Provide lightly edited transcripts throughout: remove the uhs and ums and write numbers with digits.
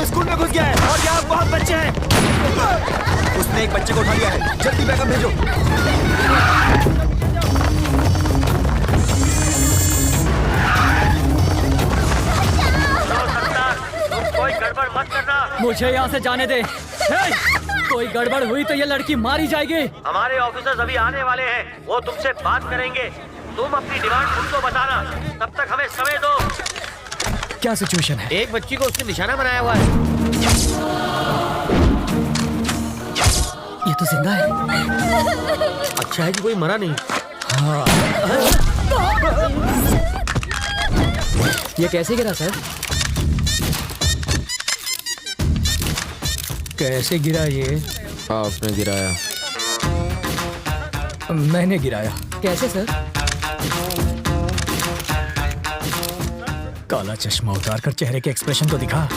वो स्कूल में घुस गया है और यहाँ बहुत बच्चे हैं। उसने एक बच्चे को उठा लिया है, जल्दी बैकअप भेजो। कोई गड़बड़ मत करना। मुझे यहाँ से जाने दे। कोई गड़बड़ हुई तो ये लड़की मारी जाएगी। हमारे ऑफिसर्स अभी आने वाले हैं, वो तुमसे बात करेंगे। तुम अपनी डिमांड उनको बताना, तब तक हमें समय दो। क्या सिचुएशन है? एक बच्ची को उसने निशाना बनाया हुआ है। ये तो जिंदा है। अच्छा है कि कोई मरा नहीं। हाँ। ये कैसे गिरा सर? कैसे गिरा ये? आपने गिराया। मैंने गिराया। कैसे सर? काला चश्मा उतार कर चेहरे के एक्सप्रेशन तो दिखा।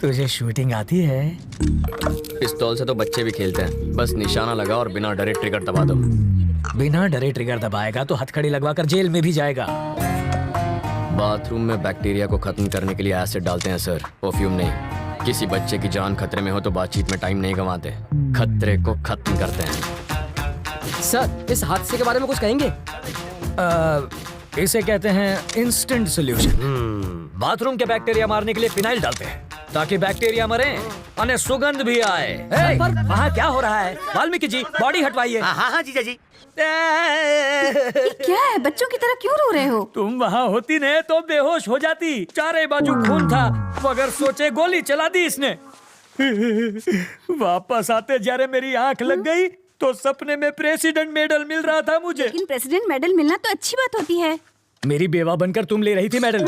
तुझे शूटिंग आती है? पिस्तौल से तो बच्चे भी खेलते हैं, बस निशाना लगा और बिना डरे ट्रिगर दबा दो। बिना डरे ट्रिगर दबाएगा तो हथकड़ी लगवाकर जेल में भी जाएगा। बाथरूम में बैक्टीरिया को खत्म करने के लिए एसिड डालते हैं सर, परफ्यूम नहीं। किसी बच्चे की जान खतरे में हो तो बातचीत में टाइम नहीं गंवाते, खतरे को खत्म करते हैं। सर, इस हादसे के बारे में कुछ कहेंगे? इसे कहते हैं इंस्टेंट सॉल्यूशन। बाथरूम के बैक्टीरिया मारने के लिए फिनाइल डालते हैं ताकि बैक्टीरिया मरे और सुगंध भी आए। पर वहाँ क्या हो रहा है? वाल्मीकि जी, बॉडी हटवाइए। हाँ जीजा जी। क्या है? बच्चों की तरह क्यों रो रहे हो? तुम वहाँ होती न तो बेहोश हो जाती। चारे बाजू खून था, मगर सोचे गोली चला दी इसने। वापस आते जरे मेरी आंख लग गई तो सपने में प्रेसिडेंट मेडल मिल रहा था मुझे। लेकिन प्रेसिडेंट मेडल मिलना तो अच्छी बात होती है। मेरी बेवा बनकर तुम ले रही थी मेडल।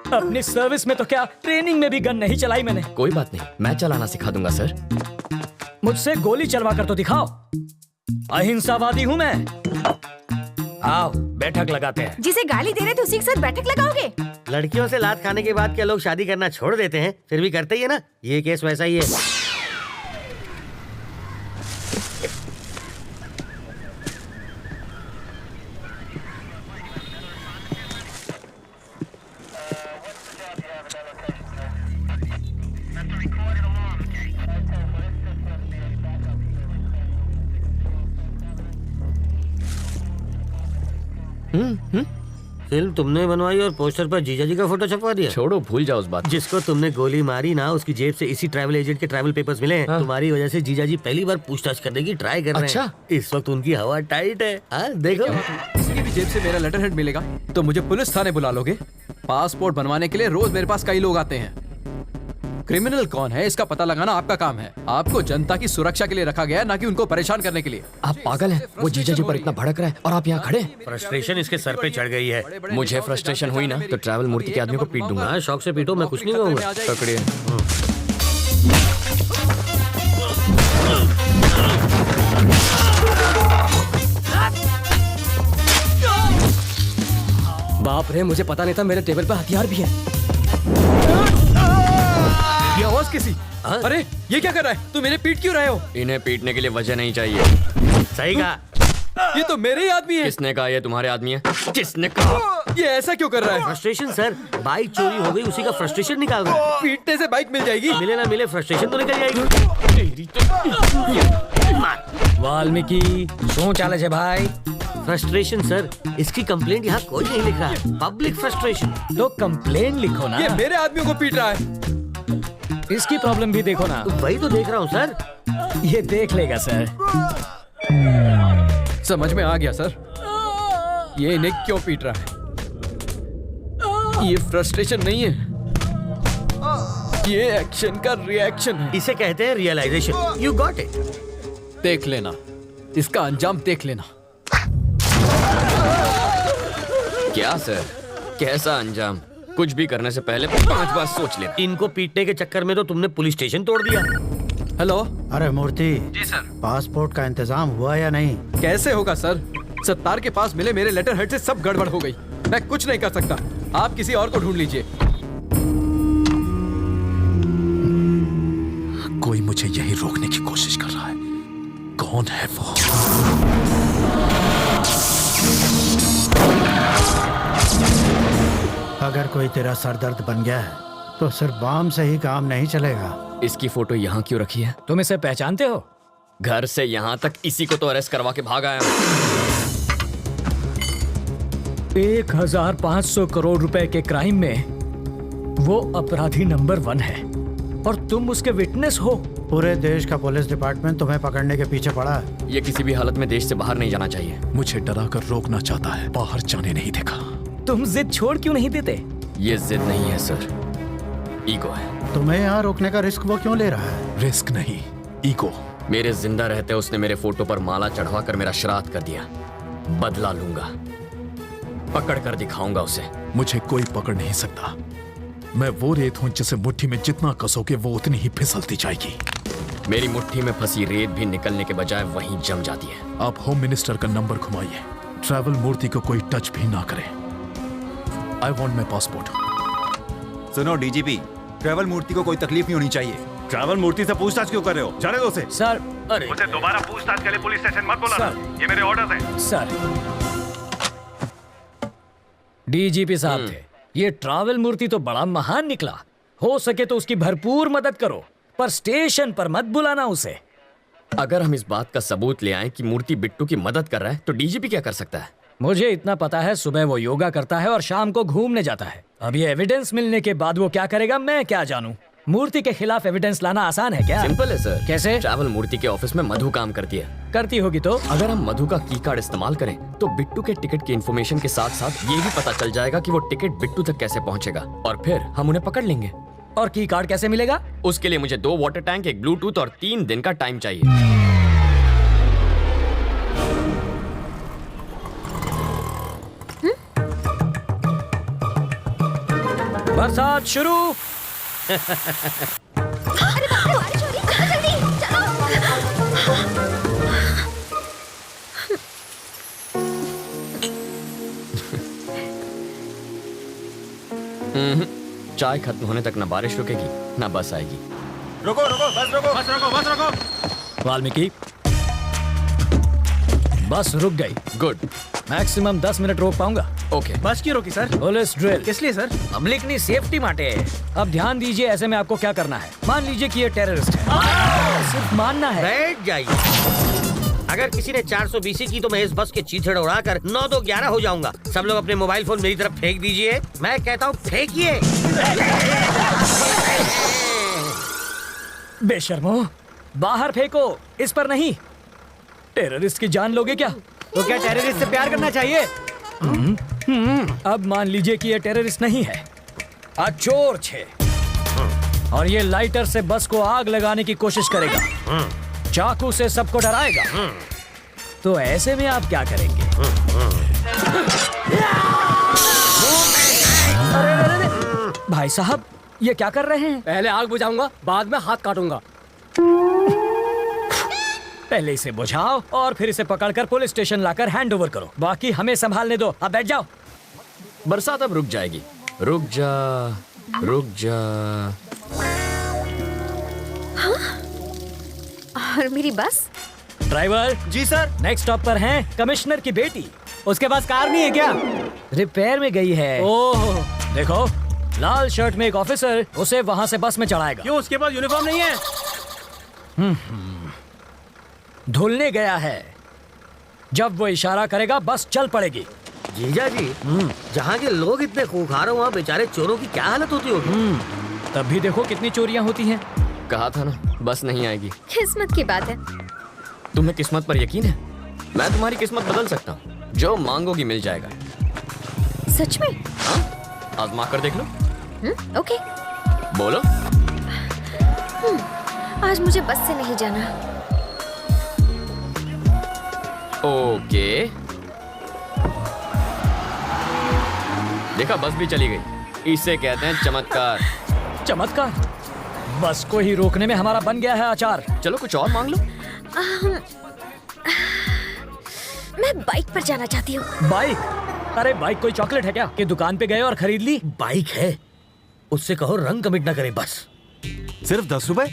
अपनी सर्विस में तो क्या, ट्रेनिंग में भी गन नहीं चलाई मैंने। कोई बात नहीं, मैं चलाना सिखा दूंगा सर। मुझसे गोली चलवा कर तो दिखाओ। अहिंसावादी हूँ मैं। आओ बैठक लगाते हैं। जिसे गाली दे रहे थे उसी के साथ बैठक लगाओगे? लड़कियों से लात खाने के बाद क्या लोग शादी करना छोड़ देते हैं? फिर भी करते ही है ना। ये केस वैसा ही है। फिल्म तुमने बनवाई और पोस्टर पर जीजा जी का फोटो छपवा दिया। छोड़ो, भूल जाओ उस बात। जिसको तुमने गोली मारी ना, उसकी जेब से इसी ट्रैवल एजेंट के ट्रैवल पेपर्स मिले हैं। हाँ। तुम्हारी वजह से जीजा जी पहली बार पूछताछ करने की ट्राई कर रहे हैं। अच्छा। इस वक्त उनकी हवा टाइट है। हाँ देखो। किसी भी जेब से मेरा लेटर हेड मिलेगा तो मुझे पुलिस थाने बुला लोगे? पासपोर्ट बनवाने के लिए रोज मेरे पास कई लोग आते हैं। क्रिमिनल कौन है इसका पता लगाना आपका काम है। आपको जनता की सुरक्षा के लिए रखा गया है, ना कि उनको परेशान करने के लिए। आप पागल हैं? वो जीजा जी पर इतना भड़क रहा है और आप यहाँ खड़े हैं। फ्रस्ट्रेशन इसके सर पे चढ़ गई है। मुझे फ्रस्ट्रेशन हुई ना तो ट्रैवल मूर्ति के आदमी को पीट दूंगा। हाँ, शौक से पीटो, मैं कुछ नहीं कहूँगा। पकड़िए। बाप रे, मुझे पता नहीं था मेरे टेबल पर हथियार भी है। ये आवाज किसी? अरे ये क्या कर रहा है? तू मेरे पीट क्यों रहे हो? इन्हें पीटने के लिए वजह नहीं चाहिए। सही कहा। ये तो मेरे ही आदमी है। किसने कहा ये तुम्हारे आदमी है? किसने कहा? ये ऐसा क्यों कर रहा है? फ्रस्ट्रेशन सर, बाइक चोरी हो गई, उसी का फ्रस्ट्रेशन निकाल रहा है। पीटने से बाइक मिल जाएगी? मिले ना मिले, फ्रस्ट्रेशन तो निकल जाएगी। वाल्मीकि શું ચાલે છે ભાઈ? फ्रस्ट्रेशन सर, इसकी कंप्लेंट यहाँ कोई नहीं लिख रहा है। Public frustration. तो कंप्लेन लिखो ना। ये मेरे आदमियों को पीट रहा है। इसकी प्रॉब्लम भी देखो ना। तो वही तो देख रहा हूँ सर। ये देख लेगा सर। समझ में आ गया सर, ये इन्हें क्यों पीट रहा है। ये फ्रस्ट्रेशन नहीं है, ये एक्शन का रिएक्शन है। इसे कहते हैं रियलाइजेशन। You got it. देख लेना, इसका अंजाम देख लेना। क्या सर, कैसा अंजाम? कुछ भी करने से पहले 5 बार सोच लेना। इनको पीटने के चक्कर में तो तुमने पुलिस स्टेशन तोड़ दिया। हेलो। अरे मूर्ति, जी सर। पासपोर्ट का इंतजाम हुआ या नहीं? कैसे होगा सर? सत्तार के पास मिले मेरे लेटर हेड से सब गड़बड़ हो गई। मैं कुछ नहीं कर सकता, आप किसी और को ढूंढ लीजिए। कोई मुझे यही रोकने की कोशिश कर रहा है। कौन है वो? अगर कोई तेरा सरदर्द बन गया है तो सिर्फ बाम से ही काम नहीं चलेगा। इसकी फोटो यहाँ क्यों रखी है? तुम इसे पहचानते हो? घर से यहाँ तक इसी को तो अरेस्ट करवा के भाग आया हूँ। 1500 करोड़ रुपए के क्राइम में वो अपराधी नंबर 1 है और तुम उसके विटनेस हो। पूरे देश का पुलिस डिपार्टमेंट तुम्हें पकड़ने के पीछे पड़ा है। ये किसी भी हालत में देश से बाहर नहीं जाना चाहिए। मुझे डरा कर रोकना चाहता है, बाहर जाने नहीं देगा। तुम जिद छोड़ क्यों नहीं देते? ये जिद नहीं है सर, ईगो है। तुम्हें यहाँ रोकने का रिस्क वो क्यों ले रहा है? रिस्क नहीं, ईगो। मेरे जिंदा रहते उसने मेरे फोटो पर माला चढ़वा कर मेरा श्राद्ध कर दिया। बदला लूंगा, पकड़ कर दिखाऊंगा उसे। मुझे कोई पकड़ नहीं सकता। मैं वो रेत हूं जिसे मुट्ठी में जितना कसोगे वो उतनी ही फिसलती जाएगी। मेरी मुट्ठी में फंसी रेत भी निकलने के बजाय वहीं जम जाती है। आप होम मिनिस्टर का नंबर घुमाइए। ट्रैवल मूर्ति को कोई टच भी ना करे। I want my passport. सुनो डीजीपी, ट्रैवल मूर्ति को कोई तकलीफ नहीं होनी चाहिए। ट्रैवल मूर्ति से पूछताछ क्यों कर रहे हो? जाने दो उसे। सर, अरे मुझे दोबारा पूछताछ के लिए पुलिस स्टेशन मत बुलाना। ये मेरे ऑर्डर हैं। सर, डीजीपी साहब थे। ये ट्रैवल मूर्ति तो बड़ा महान निकला। हो सके तो उसकी भरपूर मदद करो, पर स्टेशन पर मत बुलाना उसे। अगर हम इस बात का सबूत ले आए कि मूर्ति बिट्टू की मदद कर रहा है तो डीजीपी क्या कर सकता है? मुझे इतना पता है, सुबह वो योगा करता है और शाम को घूमने जाता है। अब ये एविडेंस मिलने के बाद वो क्या करेगा मैं क्या जानूं। मूर्ति के खिलाफ एविडेंस लाना आसान है क्या? सिंपल है सर। कैसे? ट्रैवल मूर्ति के ऑफिस में मधु काम करती है। करती होगी तो? अगर हम मधु का की कार्ड इस्तेमाल करें तो बिट्टू के टिकट की इन्फॉर्मेशन के साथ साथ ये भी पता चल जाएगा कि वो टिकट बिट्टू तक कैसे पहुंचेगा और फिर हम उन्हें पकड़ लेंगे। और की कार्ड कैसे मिलेगा? उसके लिए मुझे 2 वाटर टैंक, एक ब्लूटूथ और 3 दिन का टाइम चाहिए। बरसात शुरू। चाय खत्म होने तक ना बारिश रुकेगी ना बस आएगी। रुको रुको, बस रुको, बस रुको, बस रुको। वाल्मीकि, बस रुक गई। गुड। मैक्सिमम 10 मिनट रोक पाऊंगा। ओके। बस क्यों रोकी सर? Police drill. किस लिए सर? पब्लिक की सेफ्टी माटे। अब ध्यान दीजिए, ऐसे में आपको क्या करना है। मान लीजिए कि ये टेररिस्ट है, सिर्फ मानना है। बैठ जाइए। अगर किसी ने 420 की तो मैं इस बस के चीथड़ उड़ाकर 9 2 11 हो जाऊंगा। सब लोग अपने मोबाइल फोन मेरी तरफ फेंक दीजिए। मैं कहता हूँ फेंकिए। बेशर्मो, बाहर फेंको, इस पर नहीं। टेररिस्ट की जान लोगे क्या? तो क्या टेररिस्ट से प्यार करना चाहिए? अब मान लीजिए कि ये टेररिस्ट नहीं है, चोर छे, और ये लाइटर से बस को आग लगाने की कोशिश करेगा, चाकू से सबको डराएगा। तो ऐसे में आप क्या करेंगे? अरे, भाई साहब ये क्या कर रहे हैं? पहले आग बुझाऊंगा, बाद में हाथ काटूंगा। पहले इसे बुझाओ और फिर इसे पकड़कर पुलिस स्टेशन लाकर हैंड ओवर करो। बाकी हमें संभालने दो। अब बैठ जाओ। बरसात अब रुक जाएगी। रुक जा, रुक जा। हाँ? और मेरी बस? ड्राइवर जी सर। नेक्स्ट स्टॉप पर है कमिश्नर की बेटी। उसके पास कार नहीं है क्या? रिपेयर में गई है। ओह, देखो, लाल शर्ट में एक ऑफिसर उसे वहां से बस में चढ़ाएगा। क्यों, उसके पास यूनिफॉर्म नहीं है? धुलने गया है। जब वो इशारा करेगा बस चल पड़ेगी। जीजा जी, जहाँ के लोग इतने खूंखार हो वहाँ बेचारे चोरों की क्या हालत होती होगी? तब भी देखो कितनी चोरियां होती हैं। कहा था ना बस नहीं आएगी। किस्मत की बात है। तुम्हें किस्मत पर यकीन है? मैं तुम्हारी किस्मत बदल सकता हूँ। जो मांगोगी मिल जाएगा। सच में? हाँ, आजमा कर देख लो। ओके। बोलो। आज मुझे बस से नहीं जाना। ओके। देखा, बस भी चली गई। इसे कहते हैं चमत्कार। चमत्कार? बस को ही रोकने में हमारा बन गया है आचार। चलो कुछ और मांग लो। मैं बाइक पर जाना चाहती हूँ। बाइक? अरे बाइक कोई चॉकलेट है क्या कि दुकान पे गए और खरीद ली? बाइक है, उससे कहो रंग कमिट ना करे बस। सिर्फ 10 रुपए?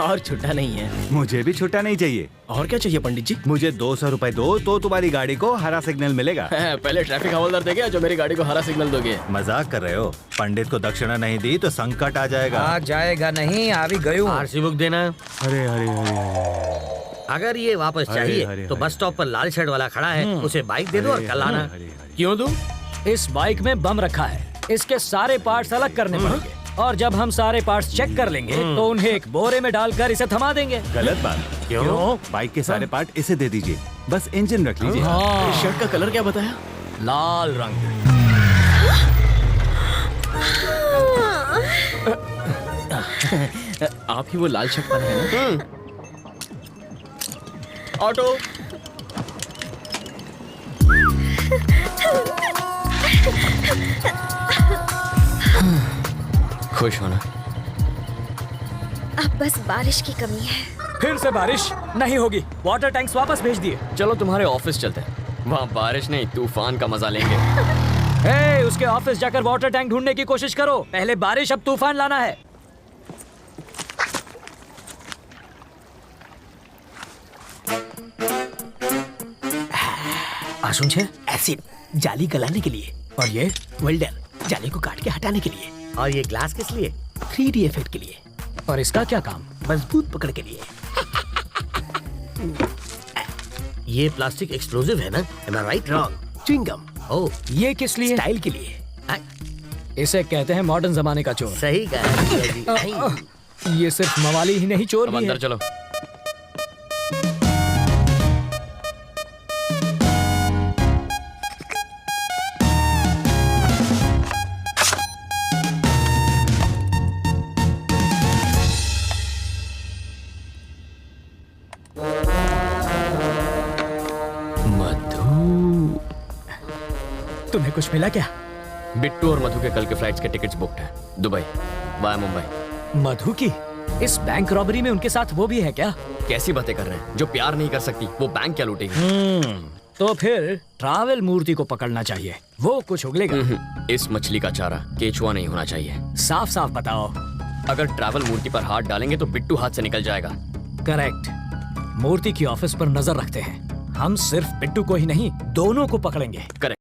और छुट्टा नहीं है। मुझे भी छुट्टा नहीं चाहिए। और क्या चाहिए पंडित जी? मुझे 200 रुपए दो तो तुम्हारी गाड़ी को हरा सिग्नल मिलेगा। पहले ट्रैफिक हवलदार देंगे जो मेरी गाड़ी को हरा सिग्नल दोगे। मजाक कर रहे हो? पंडित को दक्षिणा नहीं दी तो संकट आ जाएगा। आ जाएगा नहीं, आ भी गई हूँ। आरसी बुक देना। अरे अरे अरे अगर ये वापस चाहिए अरे, तो अरे। बस स्टॉप पर लाल शर्ट वाला खड़ा है, उसे बाइक दे दो और कल आना। क्यों दूं? इस बाइक में बम रखा है, इसके सारे पार्ट्स अलग करने पड़ेंगे और जब हम सारे पार्ट्स चेक कर लेंगे तो उन्हें एक बोरे में डालकर इसे थमा देंगे। गलत बात। क्यों? बाइक के सारे पार्ट इसे दे दीजिए, बस इंजन रख लीजिए। शर्ट का कलर क्या बताया? लाल रंग। आप ही वो लाल शर्ट पहने हैं ना? ऑटो। खुश होना। अब बस बारिश की कमी है। फिर से बारिश नहीं होगी, वाटर टैंक्स वापस भेज दिए। चलो तुम्हारे ऑफिस चलते हैं, वहाँ बारिश नहीं तूफान का मजा लेंगे। हे, उसके ऑफिस जाकर वाटर टैंक ढूंढने की कोशिश करो। पहले बारिश अब तूफान लाना है। आसुन छे एसिड जाली गलाने के लिए, और ये वेल्डर जाली को काट के हटाने के लिए, और ये ग्लास किस लिए? 3D इफेक्ट के लिए, और इसका क्या काम? मजबूत पकड़ के लिए। ये प्लास्टिक एक्सप्लोसिव है ना? Am I right? Wrong. Chewing gum. Oh, ये किस लिए? स्टाइल के लिए। इसे कहते हैं मॉडर्न जमाने का चोर। सही कहा। ये सिर्फ मवाली ही नहीं, चोर अब भी है। अंदर चलो। मधु, तुम्हें कुछ मिला क्या? बिट्टू और मधु के कल के फ्लाइट्स के टिकट्स बुक्ड हैं, दुबई वाया मुंबई। मधु की इस बैंक रॉबरी में उनके साथ वो भी है क्या? कैसी बातें कर रहे हैं? जो प्यार नहीं कर सकती वो बैंक क्या लूटेगी? तो फिर ट्रैवल मूर्ति को पकड़ना चाहिए, वो कुछ उगलेगा। इस मछली का चारा केचुआ नहीं होना चाहिए। साफ साफ बताओ। अगर ट्रैवल मूर्ति पर हाथ डालेंगे तो बिट्टू हाथ से निकल जाएगा। करेक्ट। मूर्ति की ऑफिस पर नजर रखते हैं। हम सिर्फ बिट्टू को ही नहीं, दोनों को पकड़ेंगे। करेक्ट।